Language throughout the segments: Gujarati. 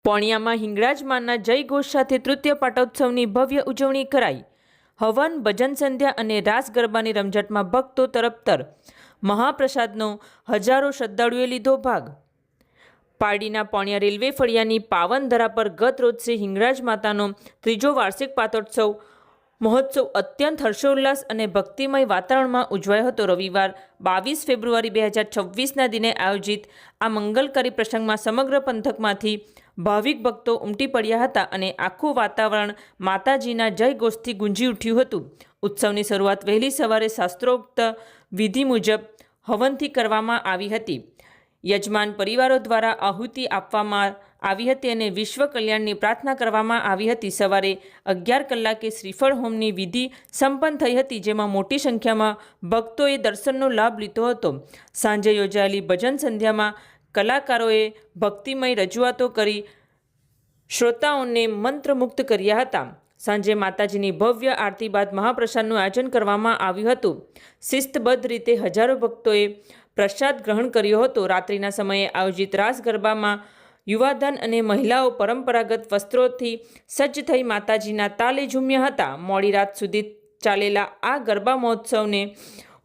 પોણિયામાં હિંગળાજ માના જયઘોષ સાથે તૃતીય પાટોત્સવની ભવ્ય ઉજવણી કરાઈ। હવન, ભજન સંધ્યા અને રાસ ગરબાની રમઝટમાં ભક્તો તરફતર। મહાપ્રસાદનો હજારો શ્રદ્ધાળુએ લીધો ભાગ। પારડીના પોણિયા રેલવે ફળિયાની પાવન ધરા પર ગત રોજ શ્રી હિંગળાજ માતાનો ત્રીજો વાર્ષિક પાટોત્સવ મહોત્સવ અત્યંત હર્ષોલ્લાસ અને ભક્તિમય વાતાવરણમાં ઉજવાયો હતો। રવિવાર 22 ફેબ્રુઆરી 2026ના દિને આયોજિત આ મંગલકારી પ્રસંગમાં સમગ્ર પંથકમાંથી ભાવિક ભક્તો ઉમટી પડ્યા હતા અને આખું વાતાવરણ માતાજીના જયઘોષથી ગુંજી ઉઠ્યું હતું। ઉત્સવની શરૂઆત વહેલી સવારે શાસ્ત્રોક્ત વિધિ મુજબ હવનથી કરવામાં આવી હતી। યજમાન પરિવારો દ્વારા આહુતિ આપવામાં આવી હતી અને વિશ્વ કલ્યાણની પ્રાર્થના કરવામાં આવી હતી। સવારે 11 કલાકે શ્રીફળ હોમની વિધિ સંપન્ન થઈ હતી, જેમાં મોટી સંખ્યામાં ભક્તોએ દર્શનનો લાભ લીધો હતો। સાંજે યોજાયેલી ભજન સંધ્યામાં કલાકારોએ ભક્તિમય રજૂઆતો કરી શ્રોતાઓને મંત્રમુગ્ધ કર્યા હતા। સાંજે માતાજીની ભવ્ય આરતી બાદ મહાપ્રસાદનું આયોજન કરવામાં આવ્યું હતું। શિસ્તબદ્ધ રીતે હજારો ભક્તોએ પ્રસાદ ગ્રહણ કર્યો હતો। રાત્રિના સમયે આયોજિત રાસ ગરબામાં યુવાધન અને મહિલાઓ પરંપરાગત વસ્ત્રોથી સજ્જ થઈ માતાજીના તાલે ઝૂમ્યા હતા। મોડી રાત સુધી ચાલેલા આ ગરબા મહોત્સવને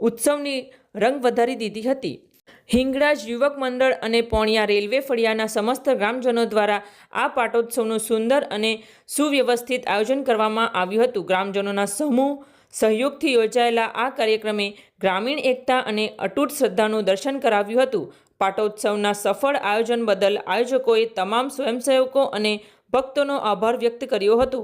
ઉત્સવની રંગ વધારી દીધી હતી। હિંગળાજ યુવક મંડળ અને પોણિયા રેલવે ફળિયાના સમસ્ત ગ્રામજનો દ્વારા આ પાટોત્સવનું સુંદર અને સુવ્યવસ્થિત આયોજન કરવામાં આવ્યું હતું। ગ્રામજનોના સમૂહ સહયોગથી યોજાયેલા આ કાર્યક્રમે ગ્રામીણ એકતા અને અતૂટ શ્રદ્ધાનું દર્શન કરાવ્યું હતું। પાટોત્સવના સફળ આયોજન બદલ આયોજકોએ તમામ સ્વયંસેવકો અને ભક્તોનો આભાર વ્યક્ત કર્યો હતો।